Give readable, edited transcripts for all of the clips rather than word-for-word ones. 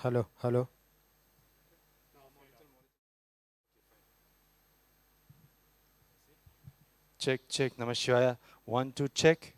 Hello, hello. Check, check. Namashivaya. One, two, check.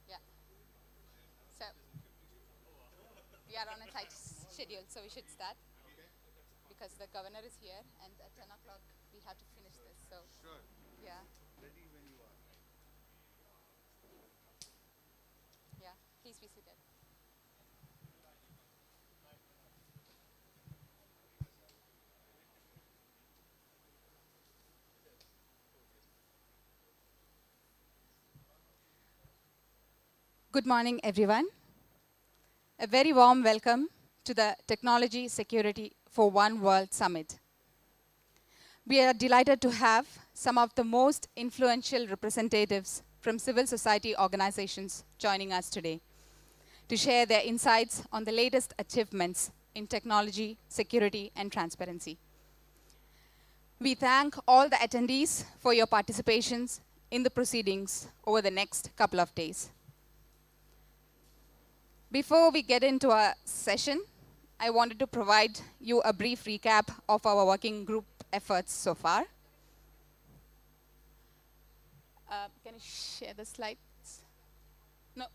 Yeah. So we are on a tight schedule, so we should start because the governor is here, and at 10 o'clock we have to finish this. So sure. Yeah. Ready when you are. Yeah. Please be seated. Good morning, everyone. A very warm welcome to the Technology Security for One World Summit. We are delighted to have some of the most influential representatives from civil society organizations joining us today to share their insights on the latest achievements in technology, security, and transparency. We thank all the attendees for your participations in the proceedings over the next couple of days. Before we get into our session, I wanted to provide you a brief recap of our working group efforts so far. Can you share the slides? No.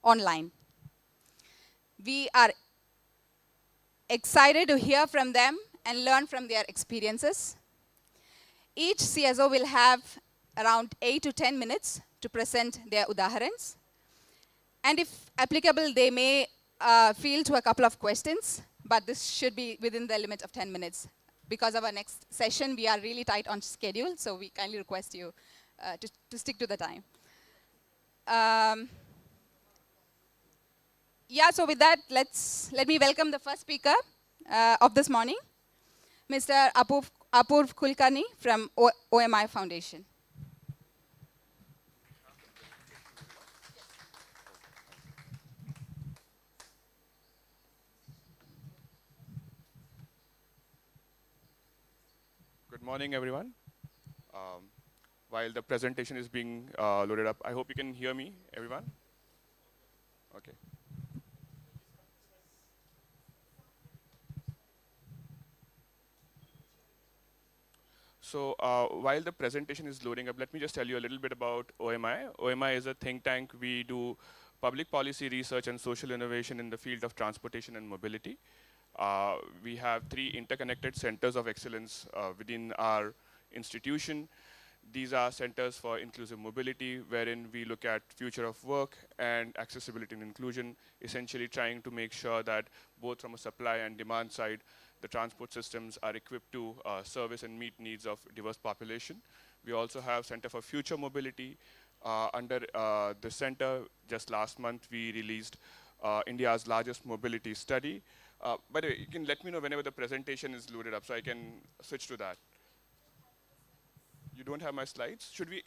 Online. We are excited to hear from them and learn from their experiences. Each CSO will have around 8 to 10 minutes to present their Udhaharans. And if applicable, they may field to a couple of questions, but this should be within the limit of 10 minutes. Because of our next session, we are really tight on schedule, so we kindly request you to stick to the time. Yeah, so with that, let me welcome the first speaker of this morning, Mr. Apurv Kulkarni from OMI Foundation. Good morning, everyone. Um, while the presentation is being loaded up, I hope you can hear me, everyone. Okay. So while the presentation is loading up, let me just tell you a little bit about OMI. OMI is a think tank. We do public policy research and social innovation in the field of transportation and mobility. We have 3 interconnected centers of excellence within our institution. These are centers for inclusive mobility, wherein we look at future of work and accessibility and inclusion, essentially trying to make sure that both from a supply and demand side, the transport systems are equipped to service and meet needs of diverse population. We also have Center for Future Mobility. Under the center, just last month, we released India's largest mobility study. By the way, you can let me know whenever the presentation is loaded up so I can switch to that. You don't have my slides? Should we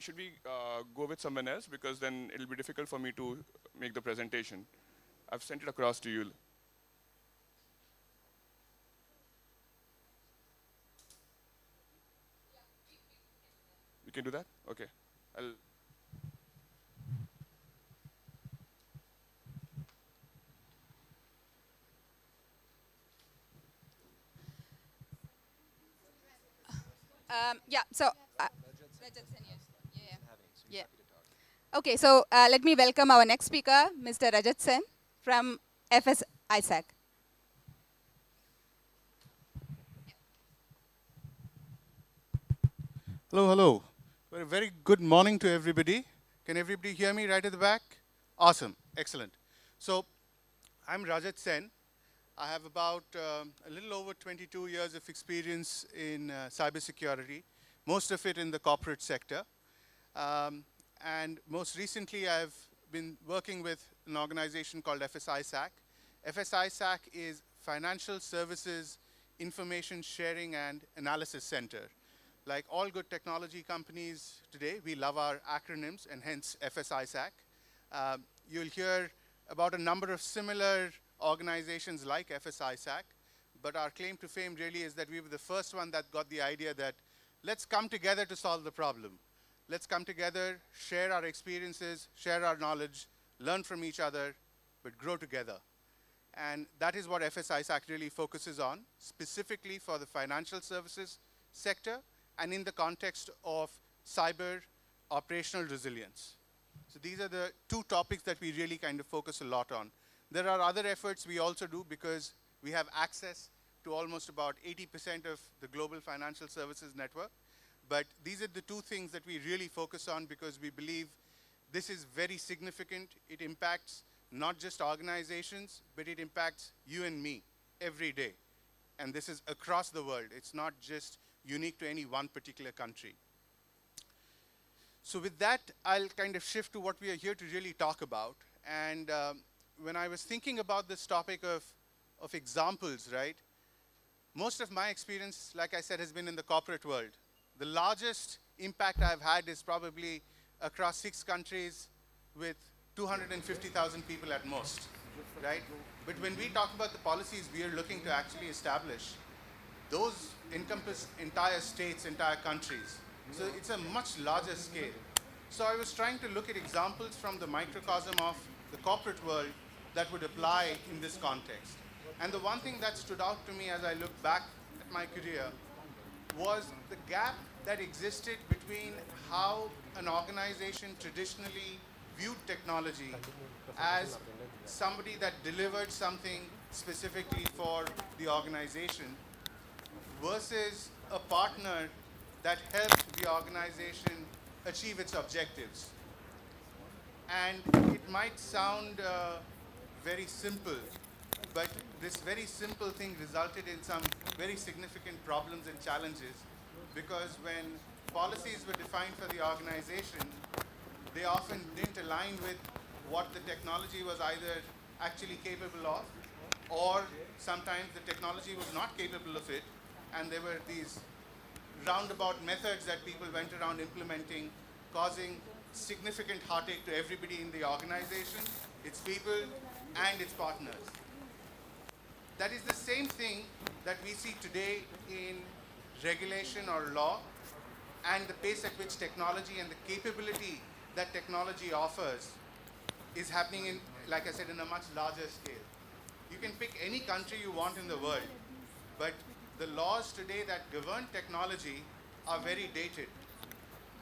go with someone else? Because then it'll be difficult for me to make the presentation. I've sent it across to you. You can do that? Okay. I'll Yeah, so. Yeah. Okay, so let me welcome our next speaker, Mr. Rajat Sen from FS ISAC. Hello, hello. Well, a very good morning to everybody. Can everybody hear me right at the back? Awesome, excellent. So, I'm Rajat Sen. I have about a little over 22 years of experience in cybersecurity, most of it in the corporate sector. And most recently, I've been working with an organization called FSISAC. FSISAC is Financial Services Information Sharing and Analysis Center. Like all good technology companies today, we love our acronyms, and hence FSISAC. You'll hear about a number of similar organizations like FSISAC, but our claim to fame really is that we were the first one that got the idea that let's come together to solve the problem. Let's come together, share our experiences, share our knowledge, learn from each other, but grow together. And that is what FSISAC really focuses on, specifically for the financial services sector and in the context of cyber operational resilience. So these are the two topics that we really kind of focus a lot on. There are other efforts we also do because we have access to almost about 80% of the global financial services network. But these are the two things that we really focus on because we believe this is very significant. It impacts not just organizations, but it impacts you and me every day. And this is across the world. It's not just unique to any one particular country. So with that, I'll kind of shift to what we are here to really talk about. And when I was thinking about this topic of examples, right, most of my experience, like I said, has been in the corporate world. The largest impact I've had is probably across 6 countries with 250,000 people at most, right? But when we talk about the policies we are looking to actually establish, those encompass entire states, entire countries. So it's a much larger scale. So I was trying to look at examples from the microcosm of the corporate world that would apply in this context. And the one thing that stood out to me as I look back at my career was the gap that existed between how an organization traditionally viewed technology as somebody that delivered something specifically for the organization versus a partner that helped the organization achieve its objectives. And it might sound very simple, but this very simple thing resulted in some very significant problems and challenges because when policies were defined for the organization, they often didn't align with what the technology was either actually capable of, or sometimes the technology was not capable of it, and there were these roundabout methods that people went around implementing, causing significant heartache to everybody in the organization, its people, and its partners. That is the same thing that we see today in regulation or law, and the pace at which technology and the capability that technology offers is happening in, like I said, in a much larger scale. You can pick any country you want in the world, but the laws today that govern technology are very dated.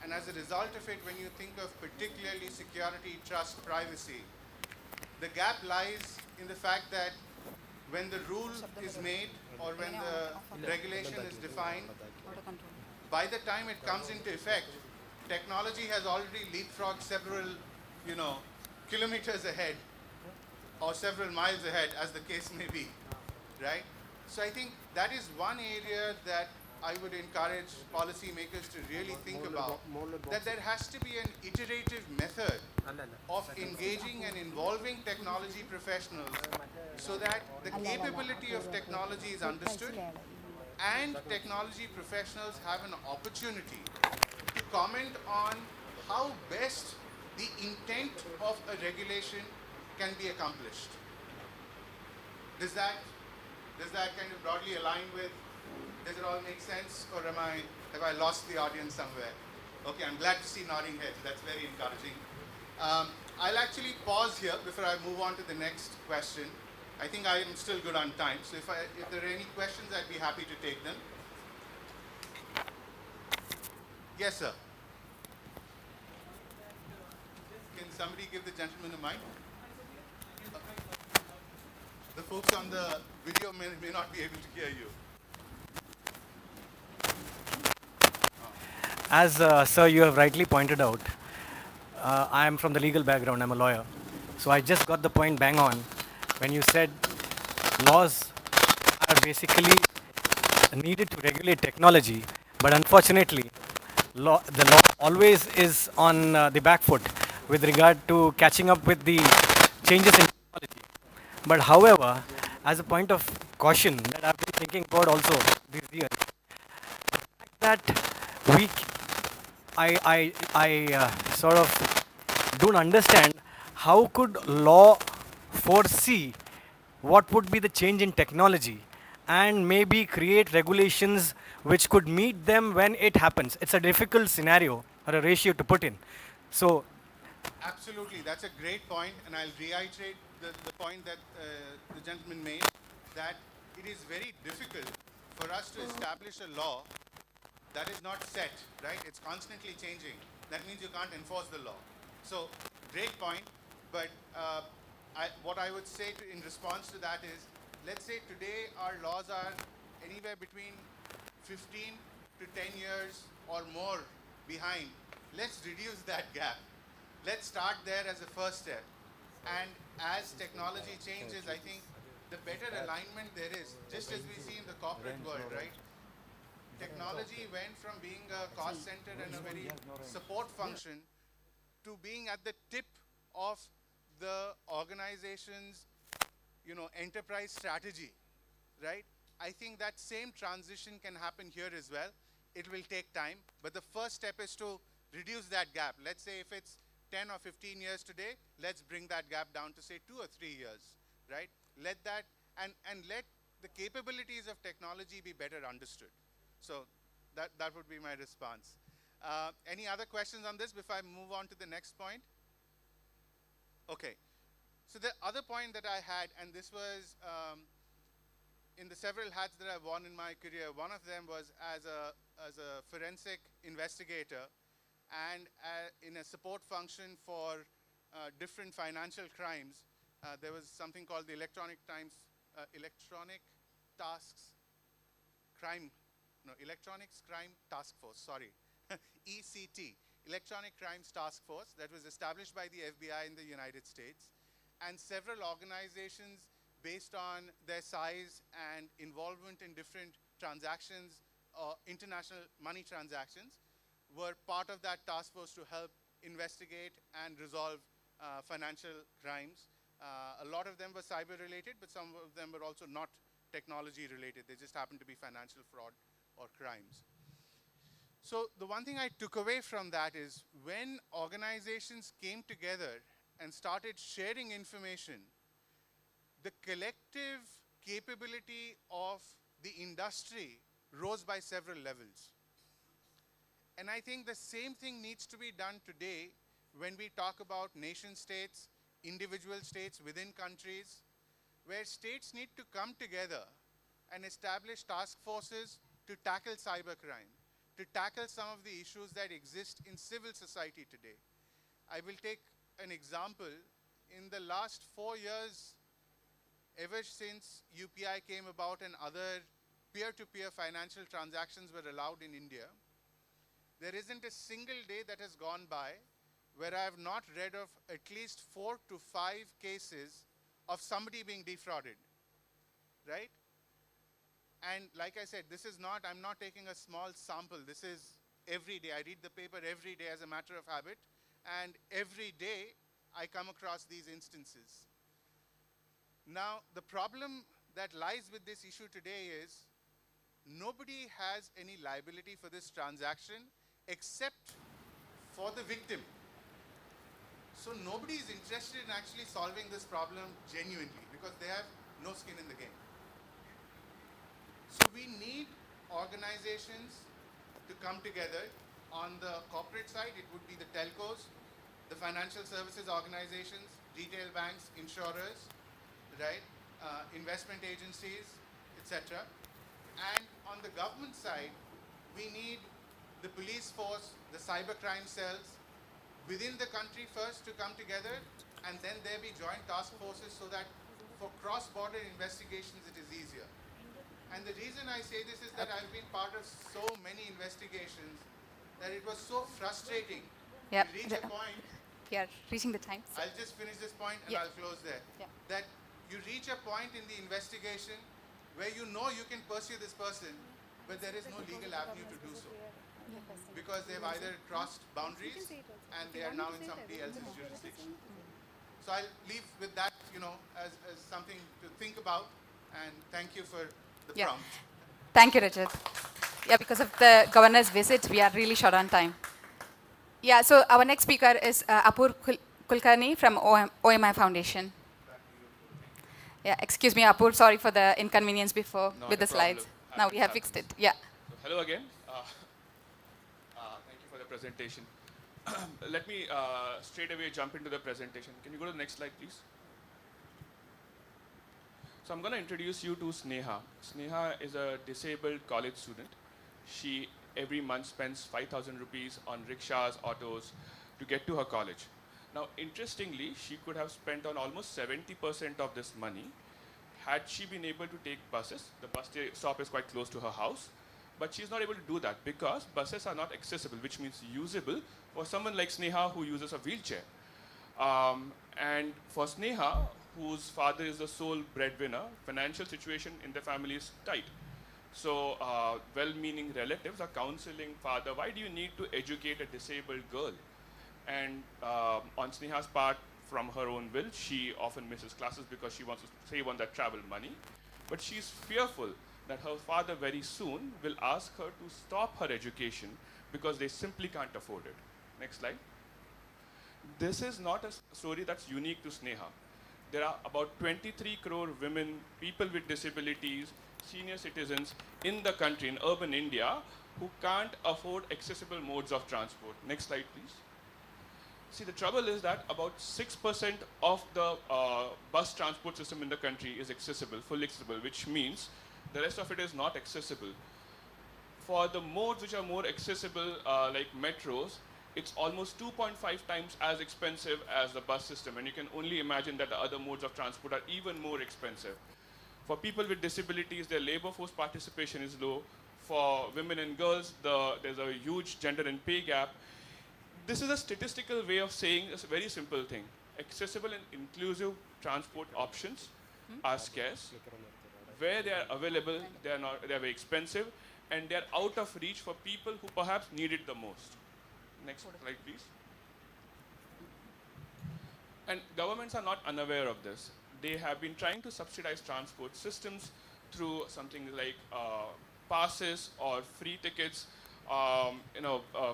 And as a result of it, when you think of particularly security, trust, privacy, the gap lies in the fact that when the rule is made or when the regulation is defined, by the time it comes into effect, technology has already leapfrogged several, kilometers ahead or several miles ahead, as the case may be, right? So I think that is one area that I would encourage policymakers to really think about, that there has to be an iterative method of engaging and involving technology professionals so that the capability of technology is understood and technology professionals have an opportunity to comment on how best the intent of a regulation can be accomplished. Does that kind of broadly align with, does it all make sense, or have I lost the audience somewhere? Okay, I'm glad to see nodding heads. That's very encouraging. I'll actually pause here before I move on to the next question. I think I am still good on time, so if there are any questions, I'd be happy to take them. Yes, sir. Can somebody give the gentleman a mic? The folks on the video may not be able to hear you. As sir, you have rightly pointed out, I am from the legal background. I'm a lawyer, so I just got the point bang on when you said laws are basically needed to regulate technology, but unfortunately, the law always is on the back foot with regard to catching up with the changes in technology. But however, as a point of caution that I've been thinking about also these years, that we, I sort of don't understand how could law foresee what would be the change in technology and maybe create regulations which could meet them when it happens. It's a difficult scenario or a ratio to put in. So Absolutely, that's a great point, and I'll reiterate the point that the gentleman made, that it is very difficult for us to establish a law that is not set, right? It's constantly changing. That means you can't enforce the law. So, great point, but what I would say in response to that is, let's say today our laws are anywhere between 15 to 10 years or more behind. Let's reduce that gap. Let's start there as a first step. And as technology changes, I think the better alignment there is, just as we see in the corporate world, right? Technology went from being a cost center and a very support function to being at the tip of the organization's, enterprise strategy, right? I think that same transition can happen here as well. It will take time, but the first step is to reduce that gap. Let's say if it's 10 or 15 years today, let's bring that gap down to say 2 or 3 years, right? Let that, and let the capabilities of technology be better understood. So that would be my response. Any other questions on this before I move on to the next point? Okay. So the other point that I had, and this was in the several hats that I've worn in my career, one of them was as a forensic investigator and in a support function for different financial crimes. There was something called the Electronic Electronics Crime Task Force, sorry, ECT, Electronic Crimes Task Force, that was established by the FBI in the United States. And several organizations, based on their size and involvement in different transactions, international money transactions, were part of that task force to help investigate and resolve financial crimes. A lot of them were cyber related, but some of them were also not technology related. They just happened to be financial fraud or crimes. So the one thing I took away from that is when organizations came together and started sharing information, the collective capability of the industry rose by several levels. And I think the same thing needs to be done today when we talk about nation states, individual states within countries, where states need to come together and establish task forces to tackle cybercrime, to tackle some of the issues that exist in civil society today. I will take an example. In the last 4 years, ever since UPI came about and other peer-to-peer financial transactions were allowed in India, there isn't a single day that has gone by where I have not read of at least 4 to 5 cases of somebody being defrauded, right? And like I said, I'm not taking a small sample. This is every day. I read the paper every day as a matter of habit. And every day I come across these instances. Now, the problem that lies with this issue today is nobody has any liability for this transaction except for the victim. So nobody is interested in actually solving this problem genuinely because they have no skin in the game. So we need organizations to come together. On the corporate side, it would be the telcos, the financial services organizations, retail banks, insurers, right, investment agencies, etc. And on the government side, we need the police force, the cybercrime cells within the country first to come together, and then there be joint task forces so that for cross-border investigations it is easier. And the reason I say this is that I've been part of so many investigations that it was so frustrating to reach a point. We are reaching the time. I'll just finish this point and I'll close there. That you reach a point in the investigation where you know you can pursue this person, but there is no legal avenue to do so. Because they've either crossed boundaries and they are now in somebody else's jurisdiction. So I'll leave with that, as something to think about, and thank you for the prompt. Thank you, Richard. Yeah, because of the governor's visit, we are really short on time. Yeah, so our next speaker is Apur Kulkarni from OMI Foundation. Yeah, excuse me, Apur, sorry for the inconvenience before with the slides. Now we have fixed it. Yeah. So hello again. Thank you for the presentation. Let me straight away jump into the presentation. Can you go to the next slide, please? So I'm going to introduce you to Sneha. Sneha is a disabled college student. She every month spends 5,000 rupees on rickshaws, autos to get to her college. Now, interestingly, she could have spent on almost 70% of this money had she been able to take buses. The bus stop is quite close to her house, but she's not able to do that because buses are not accessible, which means usable for someone like Sneha who uses a wheelchair. And for Sneha, whose father is the sole breadwinner, financial situation in the family is tight. So well-meaning relatives are counseling father, why do you need to educate a disabled girl? And on Sneha's part, from her own will, she often misses classes because she wants to save on that travel money. But she's fearful that her father very soon will ask her to stop her education because they simply can't afford it. Next slide. This is not a story that's unique to Sneha. There are about 23 crore women, people with disabilities, senior citizens in the country, in urban India, who can't afford accessible modes of transport. Next slide, please. See, the trouble is that about 6% of the bus transport system in the country is accessible, fully accessible, which means the rest of it is not accessible. For the modes which are more accessible, like metros, it's almost 2.5 times as expensive as the bus system, and you can only imagine that the other modes of transport are even more expensive. For people with disabilities, their labor force participation is low. For women and girls, there's a huge gender and pay gap. This is a statistical way of saying a very simple thing. Accessible and inclusive transport options are scarce. Where they are available, they're very expensive, and they're out of reach for people who perhaps need it the most. Next slide, please. And governments are not unaware of this. They have been trying to subsidize transport systems through something like passes or free tickets.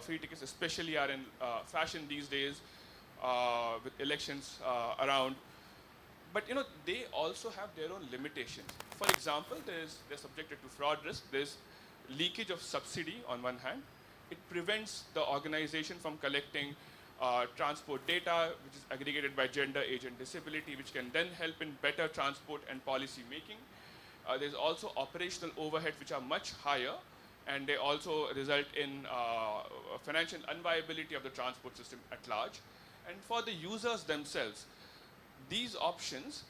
Free tickets especially are in fashion these days with elections around. But they also have their own limitations. For example, they're subjected to fraud risk. There's leakage of subsidy on one hand. It prevents the organization from collecting transport data, which is aggregated by gender, age, and disability, which can then help in better transport and policy making. There's also operational overheads, which are much higher, and they also result in financial unviability of the transport system at large. And for the users themselves, these options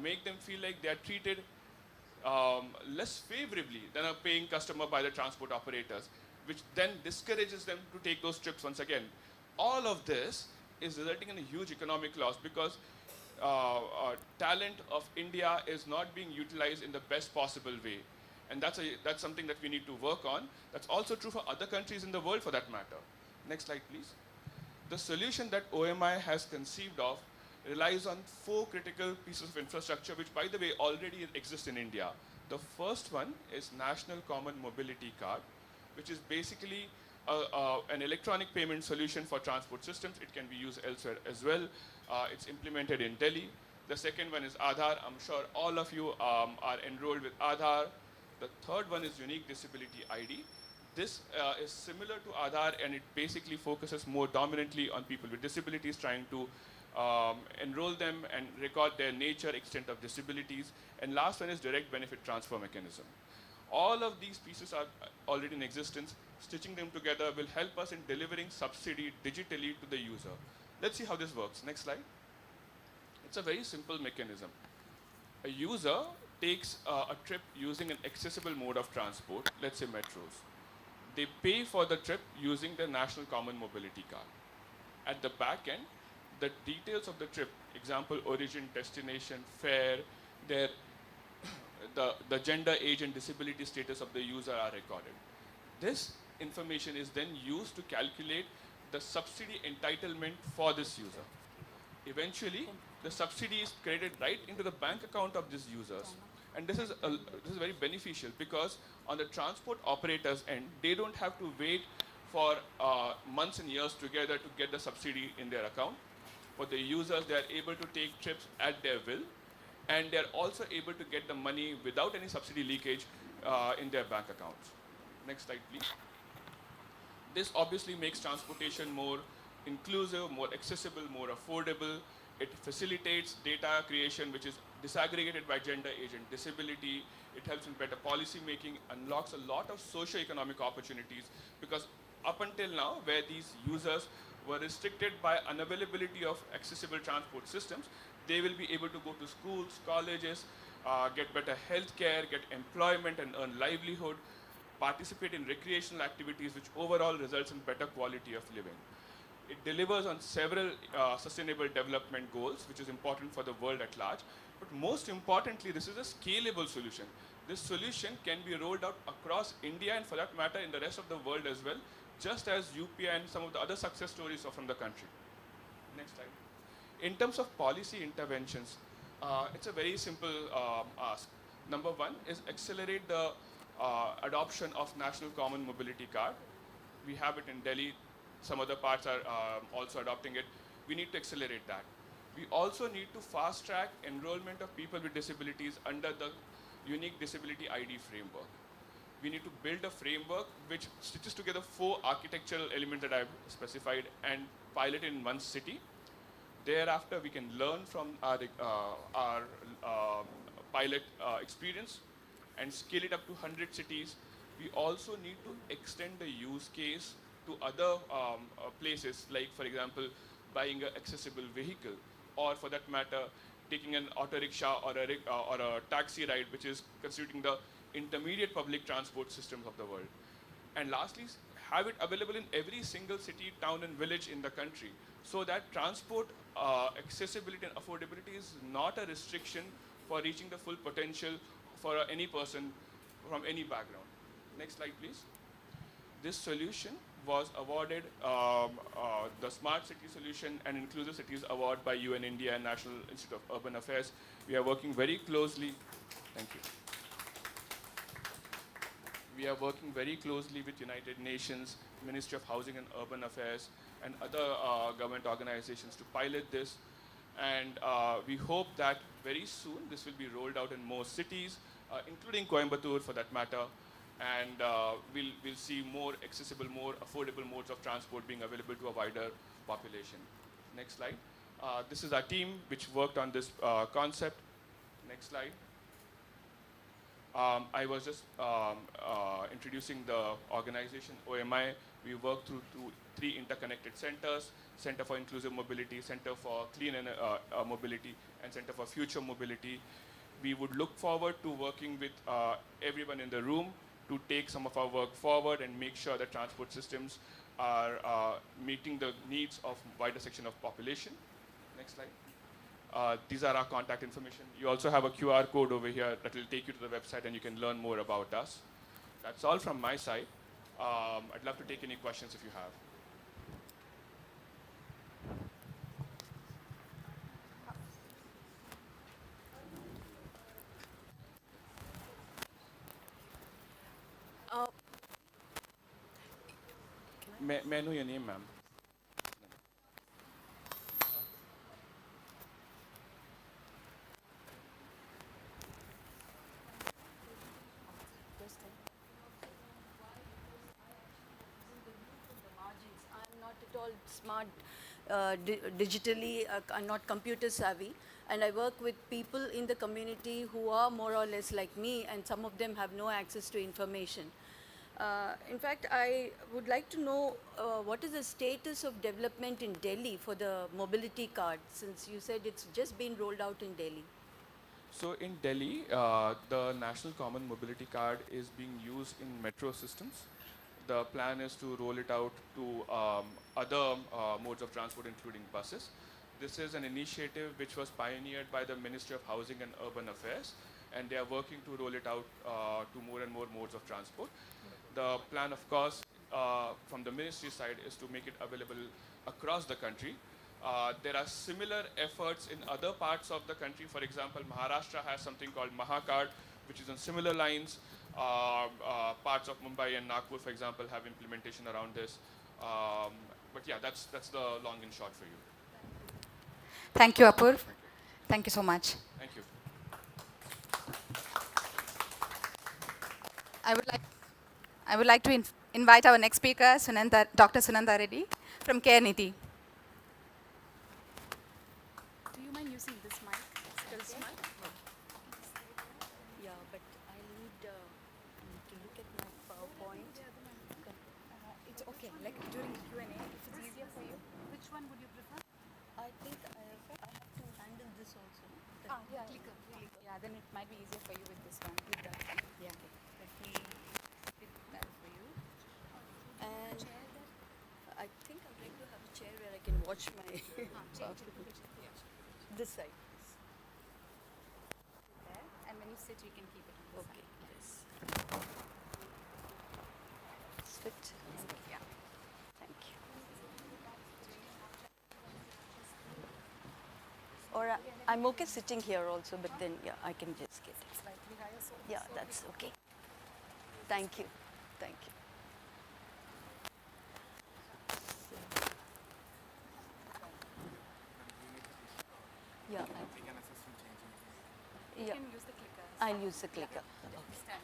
make them feel like they are treated less favorably than a paying customer by the transport operators, which then discourages them to take those trips once again. All of this is resulting in a huge economic loss because talent of India is not being utilized in the best possible way. And that's something that we need to work on. That's also true for other countries in the world for that matter. Next slide, please. The solution that OMI has conceived of relies on 4 critical pieces of infrastructure, which, by the way, already exist in India. The first one is National Common Mobility Card, which is basically an electronic payment solution for transport systems. It can be used elsewhere as well. It's implemented in Delhi. The second one is Aadhaar. I'm sure all of you are enrolled with Aadhaar. The third one is Unique Disability ID. This is similar to Aadhaar, and it basically focuses more dominantly on people with disabilities, trying to enroll them and record their nature, extent of disabilities. And last one is direct benefit transfer mechanism. All of these pieces are already in existence. Stitching them together will help us in delivering subsidy digitally to the user. Let's see how this works. Next slide. It's a very simple mechanism. A user takes a trip using an accessible mode of transport, let's say metros. They pay for the trip using their National Common Mobility Card. At the back end, the details of the trip, example, origin, destination, fare, the gender, age, and disability status of the user are recorded. This information is then used to calculate the subsidy entitlement for this user. Eventually, the subsidy is credited right into the bank account of these users. And this is very beneficial because on the transport operators end, they don't have to wait for months and years together to get the subsidy in their account. For the users, they are able to take trips at their will, and they're also able to get the money without any subsidy leakage in their bank accounts. Next slide, please. This obviously makes transportation more inclusive, more accessible, more affordable. It facilitates data creation, which is disaggregated by gender, age, and disability. It helps in better policy making, unlocks a lot of socio-economic opportunities, because up until now, where these users were restricted by unavailability of accessible transport systems, they will be able to go to schools, colleges, get better health care, get employment and earn livelihood, participate in recreational activities, which overall results in better quality of living. It delivers on several sustainable development goals, which is important for the world at large. But most importantly, this is a scalable solution. This solution can be rolled out across India and, for that matter, in the rest of the world as well, just as UP and some of the other success stories are from the country. Next slide. In terms of policy interventions, it's a very simple ask. Number one is accelerate the adoption of National Common Mobility Card. We have it in Delhi. Some other parts are also adopting it. We need to accelerate that. We also need to fast track enrollment of people with disabilities under the Unique Disability ID framework. We need to build a framework which stitches together 4 architectural elements that I've specified and pilot in one city. Thereafter, we can learn from our pilot experience and scale it up to 100 cities. We also need to extend the use case to other places, like, for example, buying an accessible vehicle, or for that matter, taking an auto rickshaw or a taxi ride, which is constituting the intermediate public transport systems of the world. And lastly, have it available in every single city, town, and village in the country, so that transport accessibility and affordability is not a restriction for reaching the full potential for any person from any background. Next slide, please. This solution was awarded the Smart City Solution and Inclusive Cities Award by UN India and National Institute of Urban Affairs. We are working very closely. Thank you. We are working very closely with United Nations, Ministry of Housing and Urban Affairs, and other government organizations to pilot this. And we hope that very soon this will be rolled out in more cities, including Coimbatore for that matter. And we'll see more accessible, more affordable modes of transport being available to a wider population. Next slide. This is our team which worked on this concept. Next slide. I was just introducing the organization, OMI. We work through 3 interconnected centers: Center for Inclusive Mobility, Center for Clean Mobility, and Center for Future Mobility. We would look forward to working with everyone in the room to take some of our work forward and make sure that transport systems are meeting the needs of wider section of population. Next slide. These are our contact information. You also have a QR code over here that will take you to the website and you can learn more about us. That's all from my side. I'd love to take any questions if you have. May I know your name, ma'am? I'm not at all smart digitally, I'm not computer savvy, and I work with people in the community who are more or less like me, and some of them have no access to information. In fact, I would like to know what is the status of development in Delhi for the mobility card, since you said it's just been rolled out in Delhi. So in Delhi, the National Common Mobility Card is being used in metro systems. The plan is to roll it out to other modes of transport, including buses. This is an initiative which was pioneered by the Ministry of Housing and Urban Affairs, and they are working to roll it out to more and more modes of transport. The plan, of course, from the ministry side is to make it available across the country. There are similar efforts in other parts of the country. For example, Maharashtra has something called Mahacard, which is on similar lines. Parts of Mumbai and Nagpur, for example, have implementation around this. But yeah, that's the long and short for you. Thank you, Apurv. Thank you so much. Thank you. I would like to invite our next speaker, Dr. Sunanda Reddy from Care Niti. Do you mind using this mic? Still mic? Yeah, but I need to look at my PowerPoint. It's okay, like during the Q&A, if it's easier for you. Which one would you prefer? I think I have to handle this also. Yeah, clicker. Yeah, then it might be easier for you with this one. With that. Yeah. Let me fit that for you. And I think I'd like to have a chair where I can watch my this side. There. And when you sit, you can keep it on this Okay, side. yes. It's fit. Yeah. Thank you. Or I'm okay sitting here also, but then yeah, I can just get it. Slightly higher, so Yeah, that's okay. Thank you. Thank you. Yeah. you Yeah, can use the clicker. I'll use the clicker. Stand.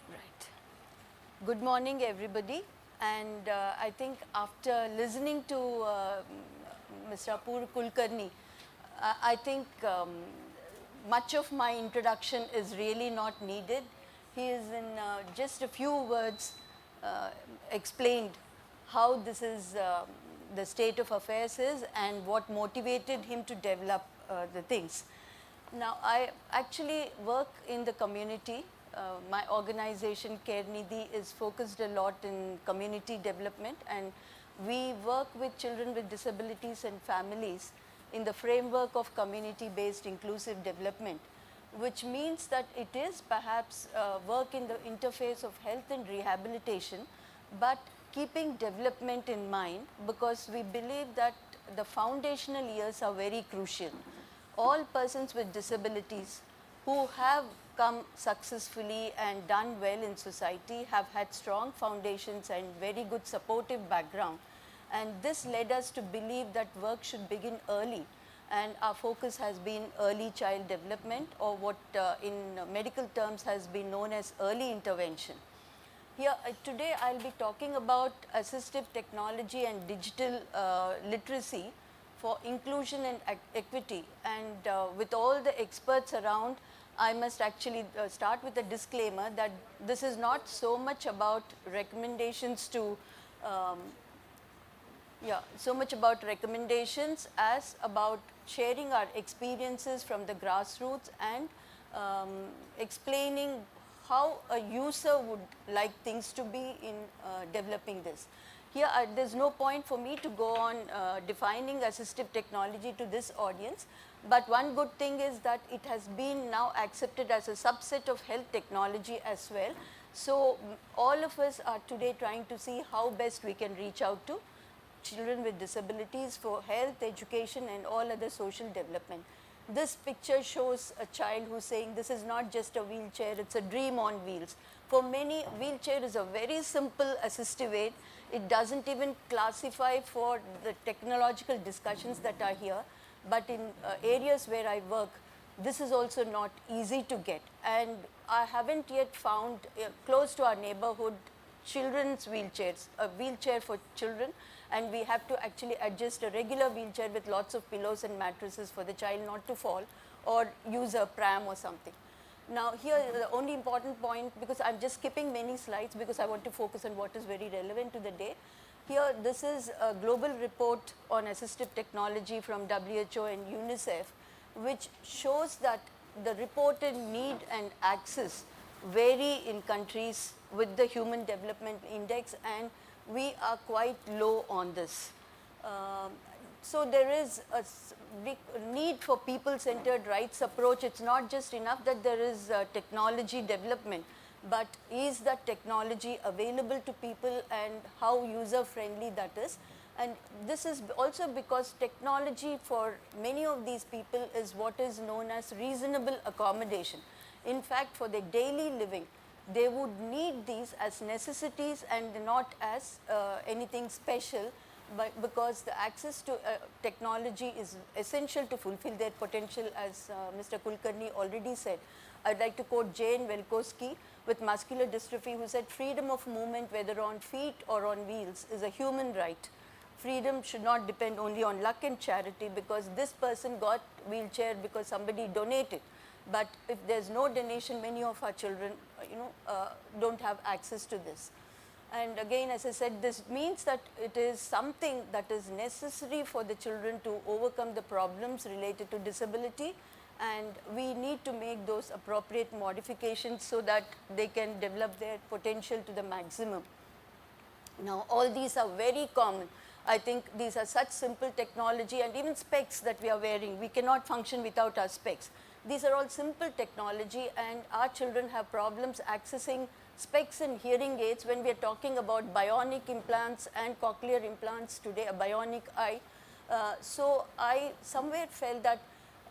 Right. Good morning, everybody. And I think after listening to Mr. Apur Kulkarni, I think much of my introduction is really not needed. He is in just a few words explained how this is the state of affairs is and what motivated him to develop the things. Now, I actually work in the community. My organization, Care Nidhi, is focused a lot in community development, and we work with children with disabilities and families in the framework of community-based inclusive development, which means that it is perhaps work in the interface of health and rehabilitation, but keeping development in mind, because we believe that the foundational years are very crucial. All persons with disabilities who have come successfully and done well in society have had strong foundations and very good supportive background. And this led us to believe that work should begin early. And our focus has been early child development, or what in medical terms has been known as early intervention. Here today I'll be talking about assistive technology and digital literacy for inclusion and equity. And with all the experts around, I must actually start with a disclaimer that this is not so much about recommendations to so much about recommendations as about sharing our experiences from the grassroots and explaining how a user would like things to be in developing this. Here, there's no point for me to go on defining assistive technology to this audience, but one good thing is that it has been now accepted as a subset of health technology as well. So all of us are today trying to see how best we can reach out to children with disabilities for health, education, and all other social development. This picture shows a child who's saying this is not just a wheelchair, it's a dream on wheels. For many, wheelchair is a very simple assistive aid. It doesn't even classify for the technological discussions that are here, but in areas where I work, this is also not easy to get. And I haven't yet found close to our neighborhood children's wheelchairs, a wheelchair for children, and we have to actually adjust a regular wheelchair with lots of pillows and mattresses for the child not to fall or use a pram or something. Now here the only important point, because I'm just skipping many slides because I want to focus on what is very relevant to the day. Here this is a global report on assistive technology from WHO and UNICEF, which shows that the reported need and access vary in countries with the Human Development Index, and we are quite low on this. So there is a big need for people-centered rights approach. It's not just enough that there is technology development, but is that technology available to people and how user-friendly that is. And this is also because technology for many of these people is what is known as reasonable accommodation. In fact, for their daily living, they would need these as necessities and not as anything special, but because the access to technology is essential to fulfill their potential, as Mr. Kulkarni already said. I'd like to quote Jane Velkoski with muscular dystrophy, who said, freedom of movement, whether on feet or on wheels, is a human right. Freedom should not depend only on luck and charity, because this person got wheelchair because somebody donated. But if there's no donation, many of our children, don't have access to this. And again, as I said, this means that it is something that is necessary for the children to overcome the problems related to disability, and we need to make those appropriate modifications so that they can develop their potential to the maximum. Now, all these are very common. I think these are such simple technology, and even specs that we are wearing, we cannot function without our specs. These are all simple technology, and our children have problems accessing specs and hearing aids when we are talking about bionic implants and cochlear implants today, a bionic eye. So I somewhere felt that,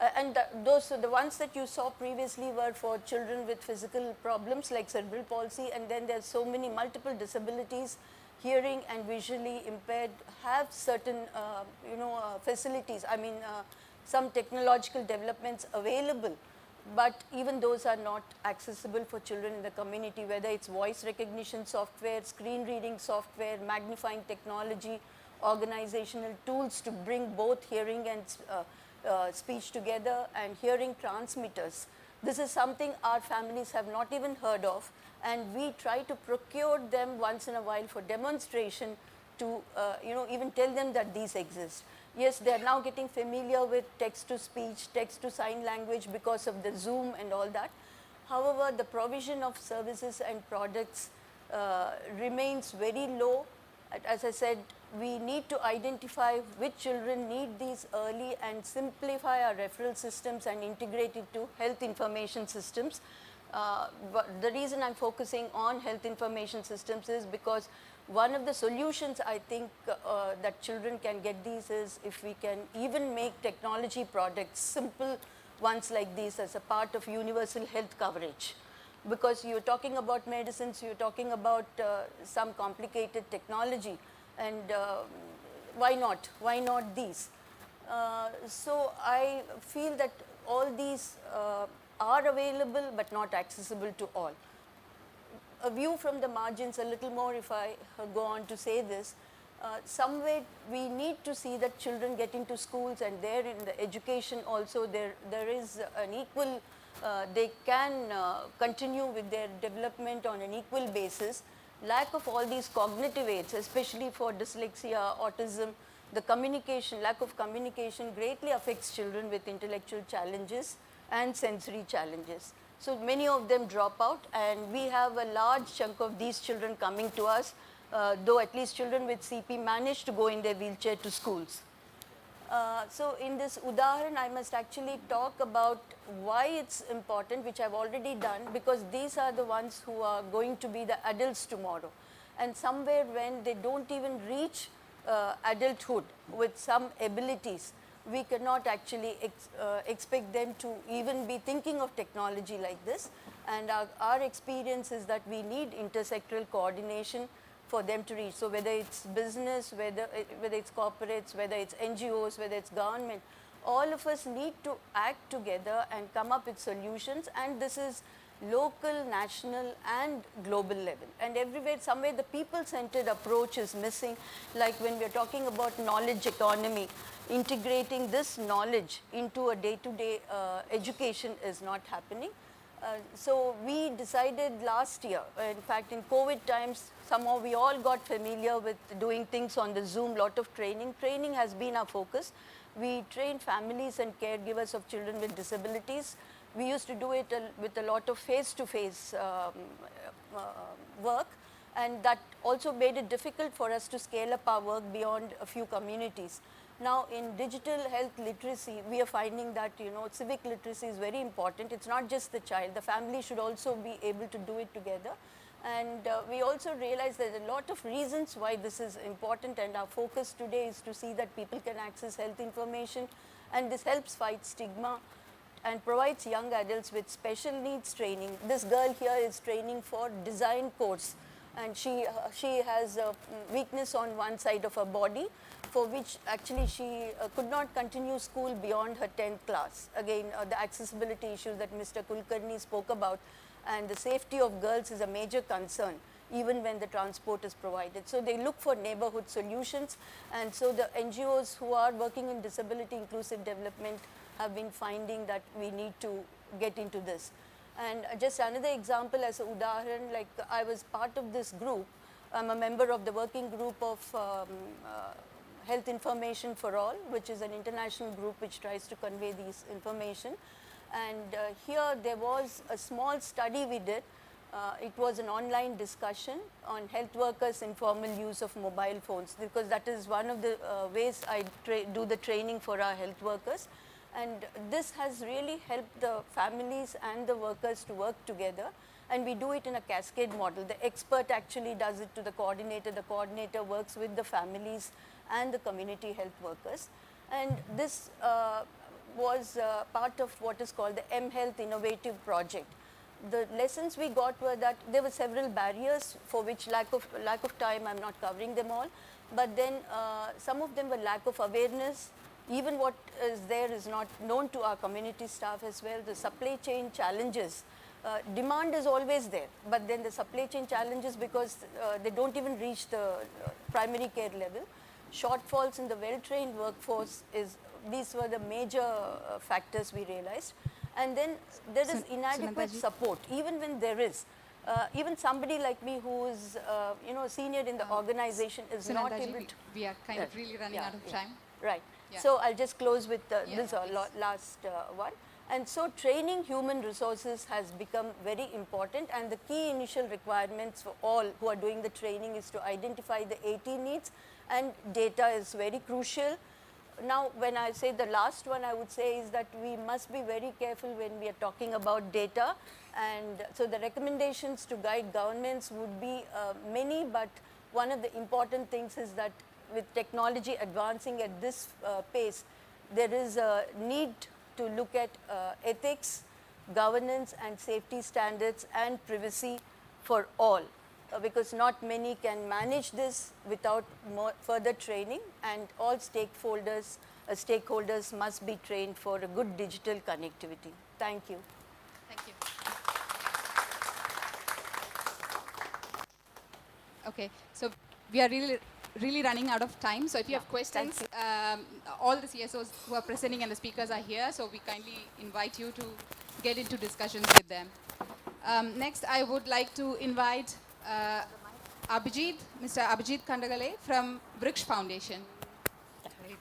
the ones that you saw previously were for children with physical problems like cerebral palsy, and then there's so many multiple disabilities, hearing and visually impaired, have certain facilities. I mean, some technological developments available, but even those are not accessible for children in the community, whether it's voice recognition software, screen reading software, magnifying technology, organizational tools to bring both hearing and speech together, and hearing transmitters. This is something our families have not even heard of, and we try to procure them once in a while for demonstration to even tell them that these exist. Yes, they are now getting familiar with text-to-speech, text-to-sign language because of the Zoom and all that. However, the provision of services and products remains very low. As I said, we need to identify which children need these early and simplify our referral systems and integrate it to health information systems. But the reason I'm focusing on health information systems is because one of the solutions I think that children can get these is if we can even make technology products, simple ones like these, as a part of universal health coverage. Because you're talking about medicines, you're talking about some complicated technology, and why not? Why not these? So I feel that all these are available but not accessible to all. A view from the margins a little more, if I go on to say this, somewhere we need to see that children get into schools, and there in the education also there is an equal, they can continue with their development on an equal basis. Lack of all these cognitive aids, especially for dyslexia, autism, the communication, lack of communication greatly affects children with intellectual challenges and sensory challenges. So many of them drop out, and we have a large chunk of these children coming to us though at least children with CP manage to go in their wheelchair to schools. So in this Udhaharan, I must actually talk about why it's important, which I've already done, because these are the ones who are going to be the adults tomorrow. And somewhere when they don't even reach adulthood with some abilities, we cannot actually expect them to even be thinking of technology like this. And our experience is that we need intersectoral coordination for them to reach. So whether it's business, whether it's corporates, whether it's NGOs, whether it's government, all of us need to act together and come up with solutions. And this is local, national and global level. And everywhere, somewhere the people-centered approach is missing. Like when we're talking about knowledge economy, integrating this knowledge into a day-to-day education is not happening. So we decided last year, in fact in COVID times, somehow we all got familiar with doing things on the Zoom, lot of training. Training has been our focus. We train families and caregivers of children with disabilities. We used to do it with a lot of face-to-face work, and that also made it difficult for us to scale up our work beyond a few communities. Now in digital health literacy, we are finding that civic literacy is very important. It's not just the child, the family should also be able to do it together. And we also realize there's a lot of reasons why this is important, and our focus today is to see that people can access health information, and this helps fight stigma and provides young adults with special needs training. This girl here is training for design course, and she has a weakness on one side of her body, for which actually she could not continue school beyond her 10th class. Again, the accessibility issues that Mr. Kulkarni spoke about, and the safety of girls is a major concern even when the transport is provided. So they look for neighborhood solutions, and so the NGOs who are working in disability inclusive development have been finding that we need to get into this. And just another example as a Udhaharan, like I was part of this group. I'm a member of the working group of Health Information for All, which is an international group which tries to convey these information. And here there was a small study we did. It was an online discussion on health workers' informal use of mobile phones, because that is one of the ways I do the training for our health workers. And this has really helped the families and the workers to work together. And we do it in a cascade model. The expert actually does it to the coordinator works with the families and the community health workers. And this was part of what is called the mHealth Innovative Project. The lessons we got were that there were several barriers for which lack of time, I'm not covering them all, but then some of them were lack of awareness. Even what is there is not known to our community staff as well. The supply chain challenges, demand is always there, but then the supply chain challenges, because they don't even reach the primary care level. Shortfalls in the well-trained workforce, these were the major factors we realized. And then there is inadequate support, even when there is. Even somebody like me who is senior in the organization is not able to. We are kind of really running out of time. Right. Yeah. So I'll just close with this last one. And so training human resources has become very important, and the key initial requirements for all who are doing the training is to identify the AT needs, and data is very crucial. Now, when I say the last one, I would say is that we must be very careful when we are talking about data. And so the recommendations to guide governments would be many, but one of the important things is that with technology advancing at this pace, there is a need to look at ethics, governance and safety standards and privacy for all. Because not many can manage this without more further training, and all stakeholders must be trained for a good digital connectivity. Thank you. Thank you. Okay, so we are really running out of time. So if you have questions, all the CSOs who are presenting and the speakers are here, so we kindly invite you to get into discussions with them. Next, I would like to invite Mr. Abhijit Kandagale from Vriksh Foundation. Right.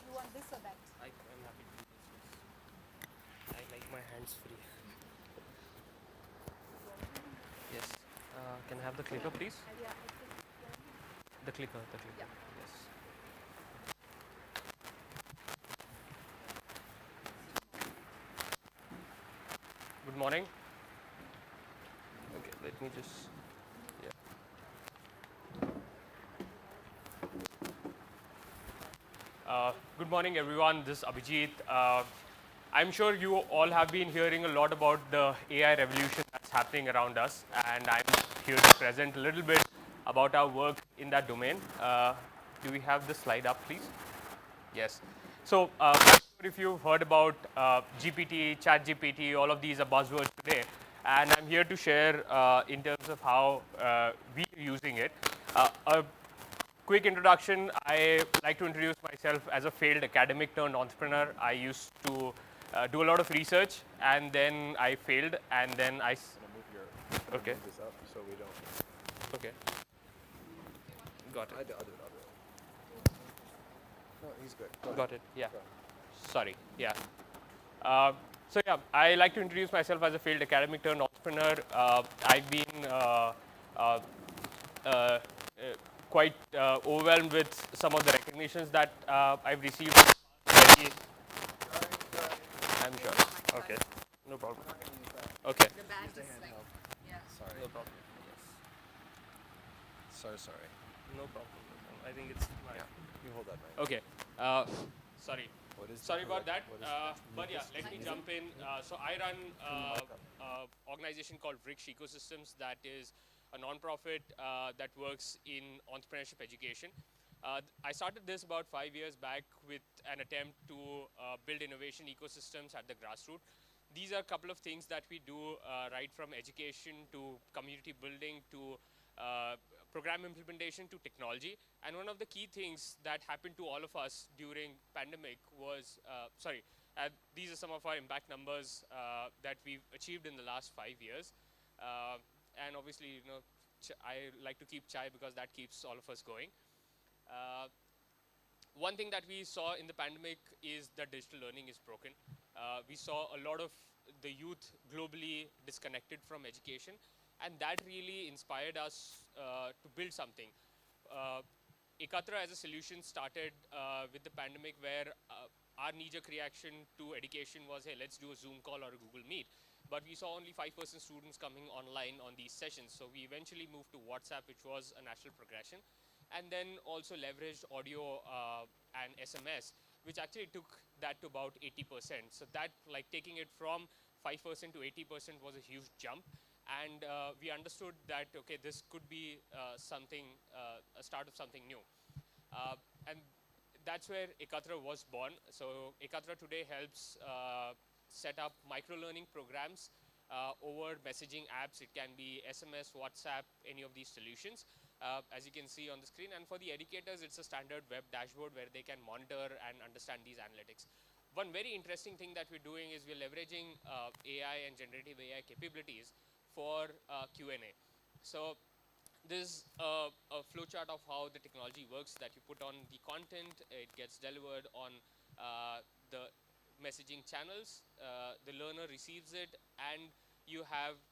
You want this or that? I'm happy to do this. I like my hands free. Can I have the clicker, please? The clicker, yes. Good morning. Okay, let me just, yeah. Good morning, everyone. This is Abhijit. I'm sure you all have been hearing a lot about the AI revolution that's happening around us, and I'm here to present a little bit about our work in that domain. Do we have the slide up, please? Yes. So, I'm not sure if you've heard about GPT, ChatGPT, all of these are buzzwords today, and I'm here to share in terms of how we are using it. A quick introduction, I like to introduce myself as a failed academic turned entrepreneur. I used to do a lot of research, and then I failed, and then okay. Move this up so we don't. Okay. Got it. I'll do it. No, he's good. Got it. Yeah. Sorry. Yeah. So yeah, I like to introduce myself as a failed academic turned entrepreneur. I've been quite overwhelmed with some of the recognitions that I've received. Very- I'm sure. Okay. No problem. Okay. The badge is like, yeah. Sorry. No problem. So sorry. No problem. I think it's fine. You hold that mic. Okay. Sorry. What is Sorry about that. what is But yeah, let me jump in. So I run an organization called Vrix Ecosystems that is a non-profit that works in entrepreneurship education. I started this about 5 years back with an attempt to build innovation ecosystems at the grassroots. These are a couple of things that we do right from education to community building to program implementation to technology. And one of the key things that happened to all of us during pandemic was, these are some of our impact numbers that we've achieved in the last 5 years. And obviously, I like to keep chai because that keeps all of us going. One thing that we saw in the pandemic is that digital learning is broken. We saw a lot of the youth globally disconnected from education, and that really inspired us to build something. Ekatra as a solution started with the pandemic, where our knee-jerk reaction to education was, hey, let's do a Zoom call or a Google Meet. But we saw only 5% students coming online on these sessions. So we eventually moved to WhatsApp, which was a natural progression. And then also leveraged audio and SMS, which actually took that to about 80%. So that, like, taking it from 5% to 80% was a huge jump. And we understood that, okay, this could be a start of something new. And that's where Ekatra was born. So Ekatra today helps set up micro-learning programs over messaging apps. It can be SMS, WhatsApp, any of these solutions, as you can see on the screen. And for the educators, it's a standard web dashboard where they can monitor and understand these analytics. One very interesting thing that we're doing is we're leveraging AI and generative AI capabilities for Q&A. So this is a flowchart of how the technology works, that you put on the content, it gets delivered on the messaging channels, the learner receives it, and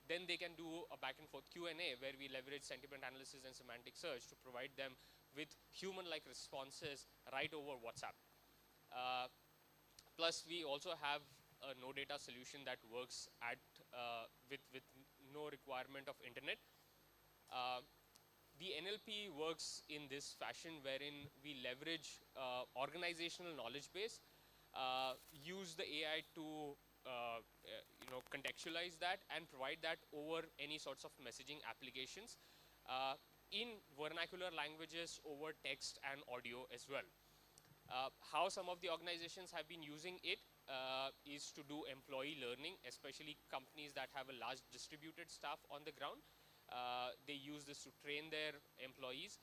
then they can do a back and forth Q&A where we leverage sentiment analysis and semantic search to provide them with human-like responses right over WhatsApp. Plus, we also have a no data solution that works with no requirement of internet. The NLP works in this fashion, wherein we leverage organizational knowledge base, use the AI to contextualize that and provide that over any sorts of messaging applications in vernacular languages, over text and audio as well. How some of the organizations have been using it is to do employee learning, especially companies that have a large distributed staff on the ground. They use this to train their employees.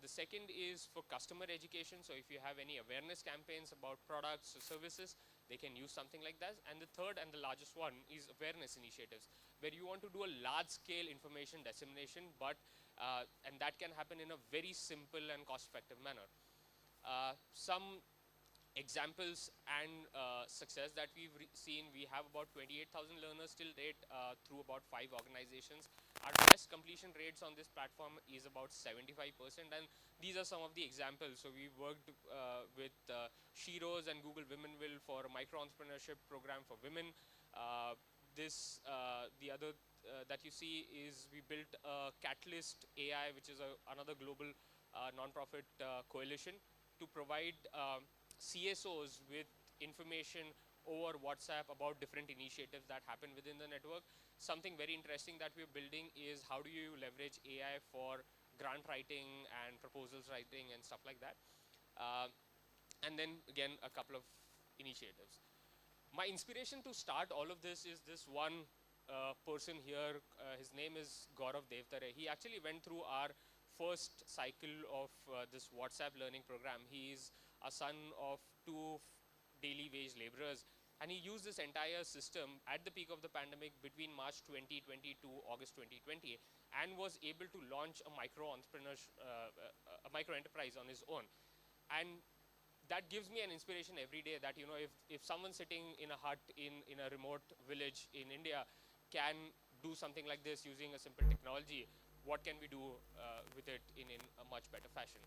The second is for customer education. So if you have any awareness campaigns about products or services, they can use something like that. And the third and the largest one is awareness initiatives, where you want to do a large-scale information dissemination, and that can happen in a very simple and cost-effective manner. Some examples and success that we've seen, we have about 28,000 learners till date through about 5 organizations. Our test completion rates on this platform is about 75%, and these are some of the examples. So we worked with Sheroes and Google Women Will for a micro-entrepreneurship program for women. The other that you see is we built a Catalyst AI, which is another global nonprofit coalition to provide CSOs with information over WhatsApp about different initiatives that happen within the network. Something very interesting that we're building is how do you leverage AI for grant writing and proposals writing and stuff like that. And then again, a couple of initiatives. My inspiration to start all of this is this one person here. His name is Gaurav Devtare. He actually went through our first cycle of this WhatsApp learning program. He is a son of two daily wage laborers, and he used this entire system at the peak of the pandemic between March 2020 to August 2020, and was able to launch a micro enterprise on his own. And that gives me an inspiration every day that, you know, if someone sitting in a hut in a remote village in India can do something like this using a simple technology, what can we do with it in a much better fashion?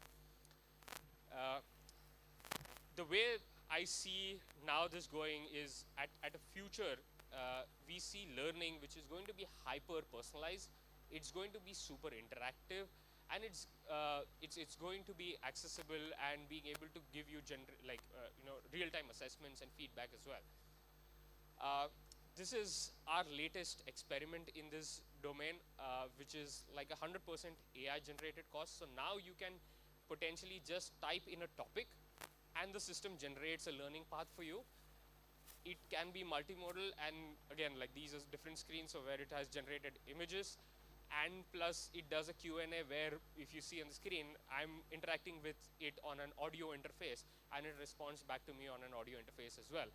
The way I see now this going is at a future, we see learning which is going to be hyper personalized. It's going to be super interactive, and it's going to be accessible and being able to give you real-time assessments and feedback as well. This is our latest experiment in this domain, which is like 100% AI generated course. So now you can potentially just type in a topic and the system generates a learning path for you. It can be multimodal, and again, like these are different screens, so where it has generated images, and plus it does a Q&A where if you see on the screen, I'm interacting with it on an audio interface, and it responds back to me on an audio interface as well.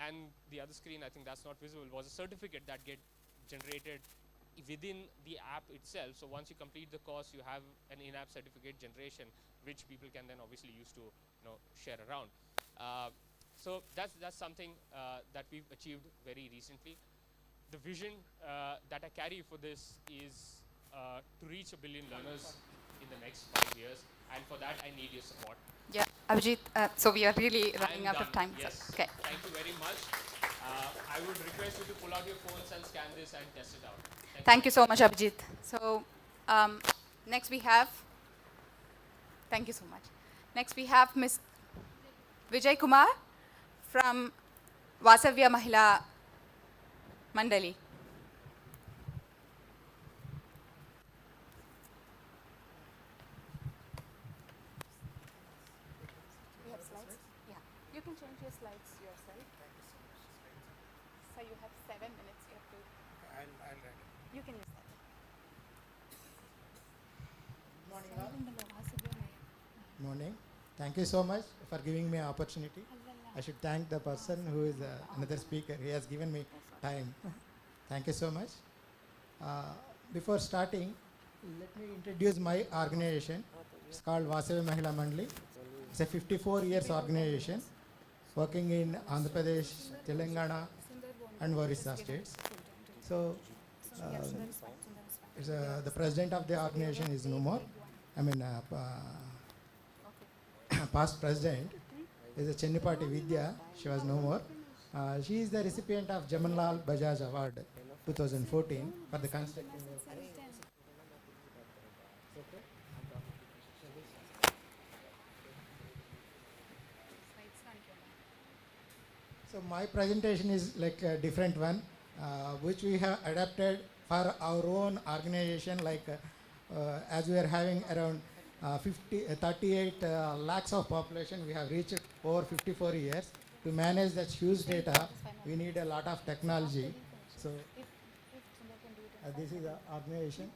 And the other screen, I think that's not visible, was a certificate that get generated within the app itself. So once you complete the course, you have an in-app certificate generation, which people can then obviously use to share around. So that's something that we've achieved very recently. The vision that I carry for this is to reach 1 billion learners in the next 5 years, and for that I need your support. Yeah, Abhijit, so we are really running I'm out of done. time. Yes. So, okay. Thank you very much. I would request you to pull out your phones and scan this and test it out. Thank you so much, Abhijit. So next we have, thank you so much. Next we have Ms. Vijay Kumar from Vasavya Mahila Mandali. We have slides? Yeah. You can change your slides yourself. So you have 7 minutes. You have to. You can use that. Morning. Thank you so much for giving me an opportunity. I should thank the person who is another speaker. He has given me time. Thank you so much. Before starting, let me introduce my organization. It's called Vasavya Mahila Mandali. It's a 54 years organization working in Andhra Pradesh, Telangana, and Orissa states. So the president of the organization is no more. I mean, past president is a Chennipati Vidya. She was no more. She is the recipient of Jamanlal Bajaj Award 2014 for the constructing. So my presentation is like a different one, which we have adapted for our own organization. Like as we are having around 38 lakhs of population, we have reached over 54 years. To manage that huge data, we need a lot of technology. So this is the organization.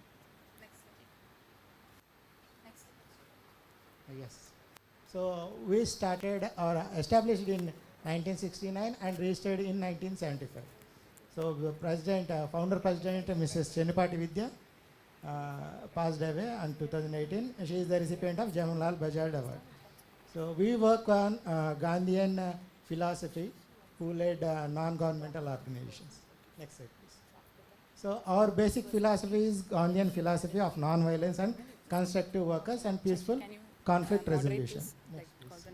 Yes. So we started or established in 1969 and registered in 1975. So the president, founder president, Mrs. Chennipati Vidya, passed away in 2018. She is the recipient of Jamanlal Bajaj Award. So we work on Gandhian philosophy, who led non-governmental organizations. Next slide, please. So our basic philosophy is Gandhian philosophy of non-violence and constructive workers and peaceful conflict resolution. Next, please.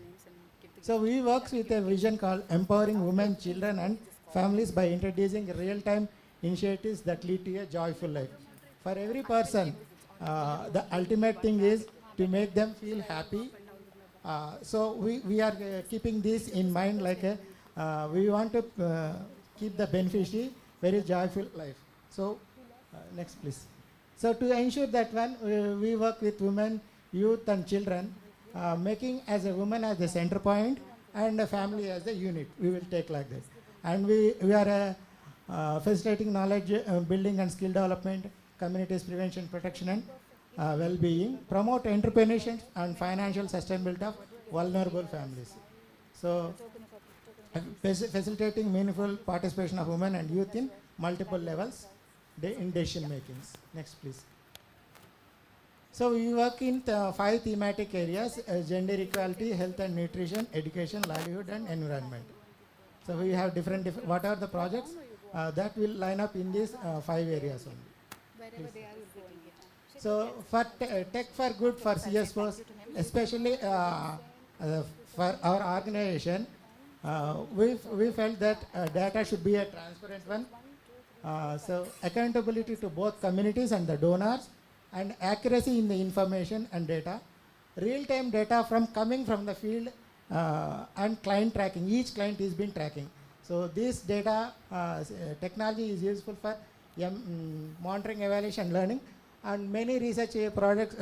So we work with a vision called empowering women, children and families by introducing real-time initiatives that lead to a joyful life. For every person, the ultimate thing is to make them feel happy. So we are keeping this in mind, like we want to keep the beneficiary very joyful life. So next please. So to ensure that one, we work with women, youth and children, making as a woman as the center point and a family as a unit. We will take like this. And we are facilitating knowledge building and skill development, communities prevention, protection and well-being, promote entrepreneurship and financial sustainability of vulnerable families. So facilitating meaningful participation of women and youth in multiple levels in decision makings. Next please. So we work in 5 thematic areas: gender equality, health and nutrition, education, livelihood and environment. So we have different what are the projects that will line up in these 5 areas only. Please. So for tech for good for CSOs, especially for our organization, we felt that data should be a transparent one. So accountability to both communities and the donors, and accuracy in the information and data, real-time data coming from the field, and client tracking. Each client is been tracking. So this data technology is useful for monitoring, evaluation, learning, and many research projects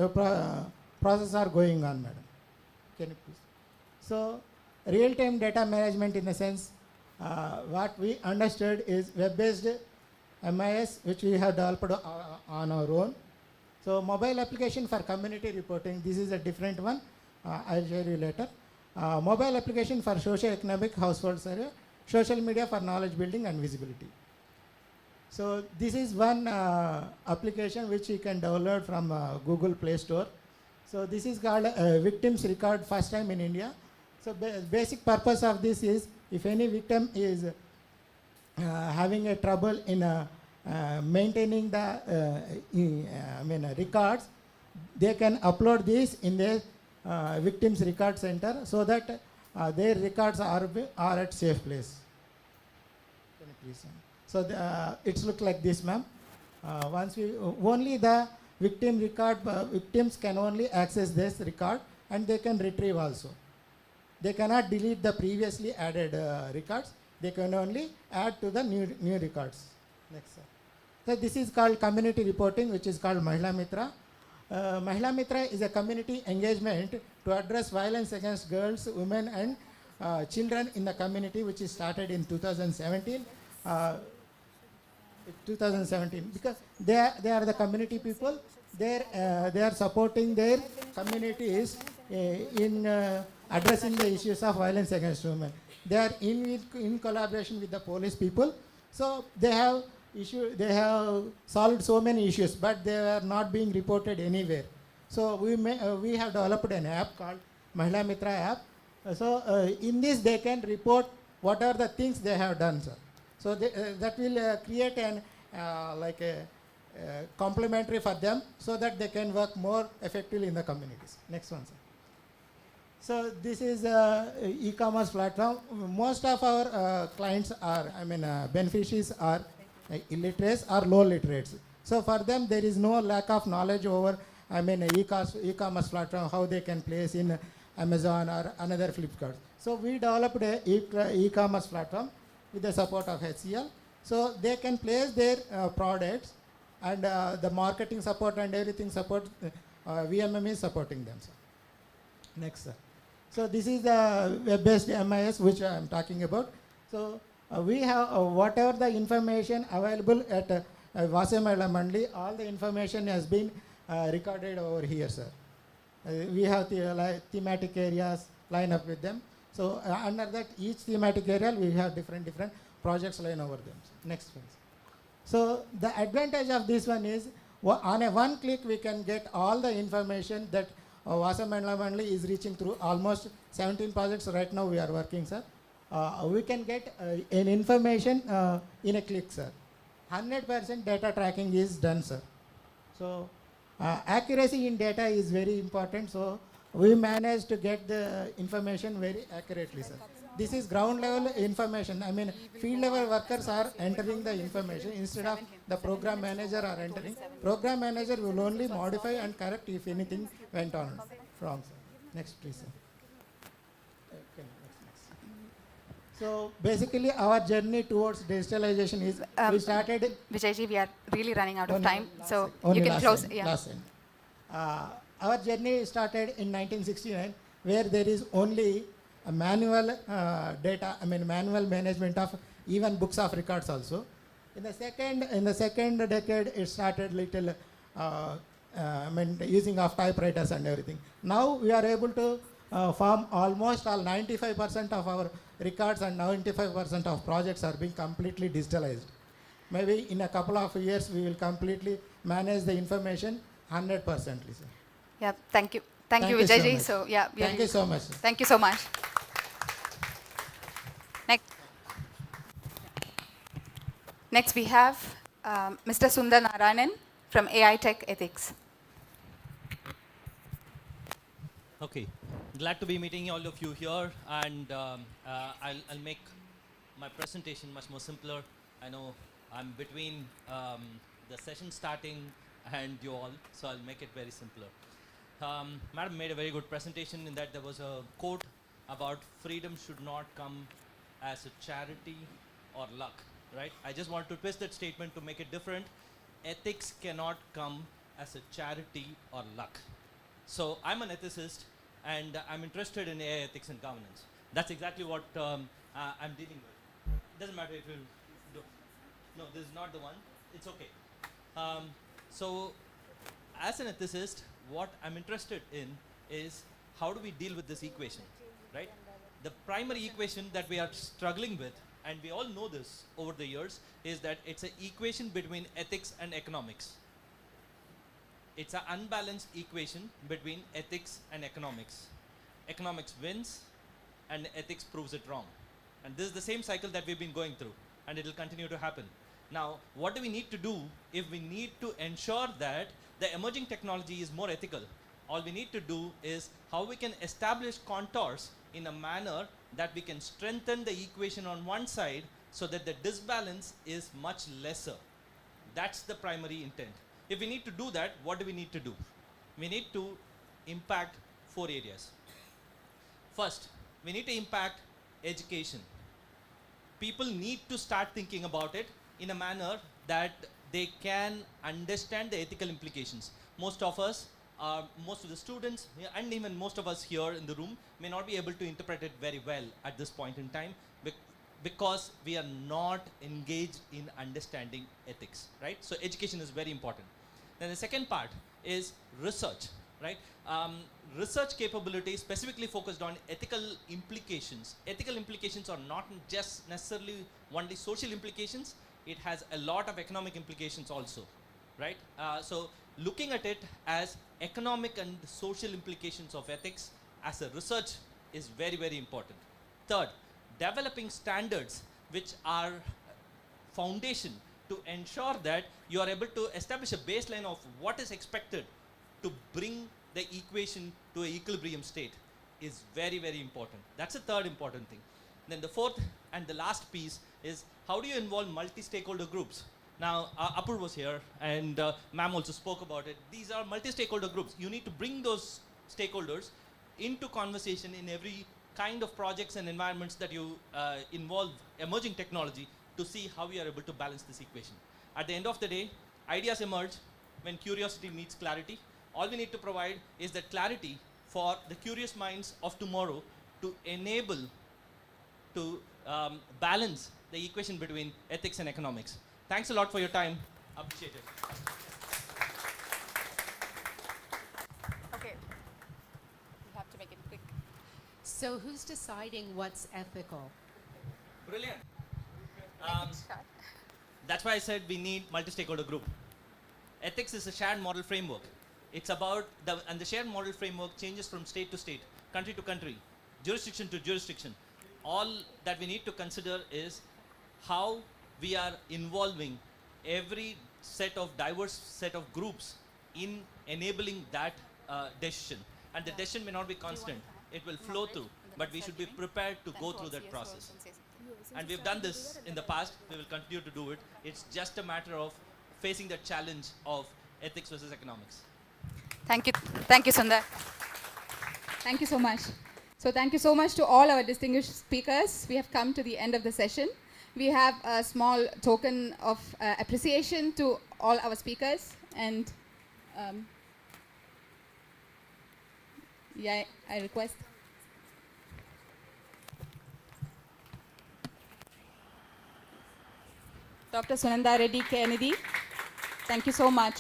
processes are going on, madam. Can you please? So real-time data management, in a sense, what we understood is web-based MIS, which we have developed on our own. So mobile application for community reporting, this is a different one. I'll share you later. Mobile application for socio-economic household survey, social media for knowledge building and visibility. So this is one application which you can download from Google Play Store. So this is called Victims Record, first time in India. So basic purpose of this is, if any victim is having a trouble in maintaining the records, they can upload this in the Victims Record Center, so that their records are at safe place. Can you please? So it's look like this, ma'am. Once we only the victim record, victims can only access this record, and they can retrieve also. They cannot delete the previously added records. They can only add to the new records. Next, sir. So this is called community reporting, which is called Mahila Mitra. Mahila Mitra is a community engagement to address violence against girls, women and children in the community, which is started in 2017. 2017, because they are the community people. They are supporting their communities in addressing the issues of violence against women. They are in collaboration with the police people. So they have solved so many issues, but they are not being reported anywhere. So we have developed an app called Mahila Mitra app. So in this they can report what are the things they have done, sir. So that will create an complementary for them, so that they can work more effectively in the communities. Next one, sir. So this is e-commerce platform. Most of our clients are, beneficiaries are illiterates or low literates. So for them there is no lack of knowledge over, e-commerce platform, how they can place in Amazon or another Flipkart. So we developed a e-commerce platform with the support of HCL. So they can place their products, and the marketing support and everything support, VMM is supporting them, sir. Next, sir. So this is the web-based MIS which I am talking about. So we have whatever the information available at Vasemala Mandi, all the information has been recorded over here, sir. We have the thematic areas line up with them. So under that, each thematic area we have different projects line over them. Next one. So the advantage of this one is, on a one click we can get all the information that Vasamandla is reaching through almost 17 projects right now we are working, sir. We can get an information in a click, sir. 100% data tracking is done, sir. So accuracy in data is very important. So we managed to get the information very accurately, sir. This is ground level information. I mean, field level workers are entering the information instead of the program manager are entering. Program manager will only modify and correct if anything went on wrong, sir. Next, please, sir. Okay, next. So basically, our journey towards digitalization is we started. Vijayji, we are really running out of time, so Only you can last close. line, Yeah. last line. Our journey started in 1969, where there is only a manual data. I mean, manual management of even books of records also. In the second decade, it started little. I mean, using of typewriters and everything. Now we are able to form almost all 95% of our records and 95% of projects are being completely digitalized. Maybe in a couple of years we will completely manage the information 100%. Sir. Yeah. Thank you. Thank you, you so Vijayji. much. So yeah. we are- Thank you so much. Sir. Thank you so much. Next we have Mr. Sundar Narayanan from AI Tech Ethics. Okay, glad to be meeting all of you here, and I'll make my presentation much more simpler. I know I'm between the session starting and you all, so I'll make it very simpler. Madam made a very good presentation in that there was a quote about freedom should not come as a charity or luck, right? I just want to twist that statement to make it different. Ethics cannot come as a charity or luck. So I'm an ethicist, and I'm interested in AI ethics and governance. That's exactly what I'm dealing with. Doesn't matter if you do. No, this is not the one. It's okay. So as an ethicist, what I'm interested in is how do we deal with this equation, right? The primary equation that we are struggling with, and we all know this over the years, is that it's an equation between ethics and economics. It's an unbalanced equation between ethics and economics. Economics wins and ethics proves it wrong. And this is the same cycle that we've been going through, and it will continue to happen. Now, what do we need to do if we need to ensure that the emerging technology is more ethical? All we need to do is how we can establish contours in a manner that we can strengthen the equation on one side so that the disbalance is much lesser. That's the primary intent. If we need to do that, what do we need to do? We need to impact 4 areas. First, we need to impact education. People need to start thinking about it in a manner that they can understand the ethical implications. Most of us, most of the students, and even most of us here in the room may not be able to interpret it very well at this point in time because we are not engaged in understanding ethics, right? So education is very important. Then the second part is research, right? Research capability is specifically focused on ethical implications. Ethical implications are not just necessarily only social implications, it has a lot of economic implications also, right? So looking at it as economic and social implications of ethics as a research is very, very important. Third, developing standards which are foundation to ensure that you are able to establish a baseline of what is expected to bring the equation to an equilibrium state is very, very important. That's the third important thing. Then the fourth and the last piece is how do you involve multi-stakeholder groups? Now, Apur was here and ma'am also spoke about it. These are multi-stakeholder groups. You need to bring those stakeholders into conversation in every kind of projects and environments that you involve emerging technology to see how we are able to balance this equation. At the end of the day, ideas emerge when curiosity meets clarity. All we need to provide is that clarity for the curious minds of tomorrow to enable to balance the equation between ethics and economics. Thanks a lot for your time. Appreciate it. Okay. We have to make it quick. So who's deciding what's ethical? Brilliant. That's why I said we need multi-stakeholder group. Ethics is a shared model framework. It's about and the shared model framework changes from state to state, country to country, jurisdiction to jurisdiction. All that we need to consider is how we are involving every diverse set of groups in enabling that decision. And the decision may not be constant. It will flow through, but we should be prepared to go through that process. And we've done this in the past. We will continue to do it. It's just a matter of facing the challenge of ethics versus economics. Thank you. Thank you, Sundar. Thank you so much. So thank you so much to all our distinguished speakers. We have come to the end of the session. We have a small token of appreciation to all our speakers. And yeah, I request. Dr. Sunanda Reddy Kennedy, thank you so much.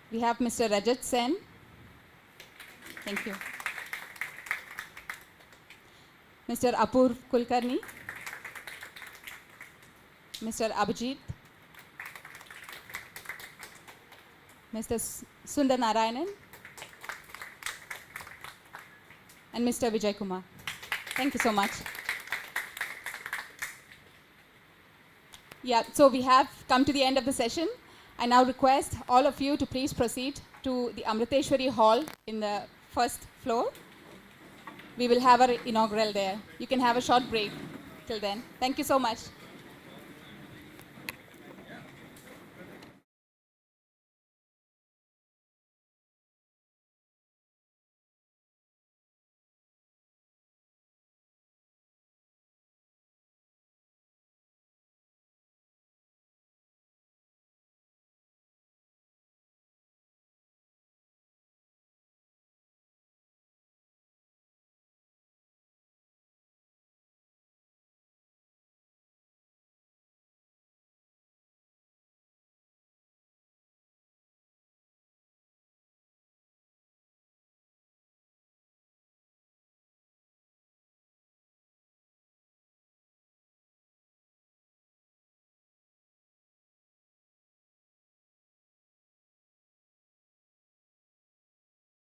We have Mr. Rajat Sen. Thank you. Mr. Apur Kulkarni. Mr. Abhijit. Mr. Sundar Narayanan. And Mr. Vijay Kumar. Thank you so much. Yeah, so we have come to the end of the session. I now request all of you to please proceed to the Amriteshwari Hall in the first floor. We will have our inaugural there. You can have a short break till then. Thank you so much.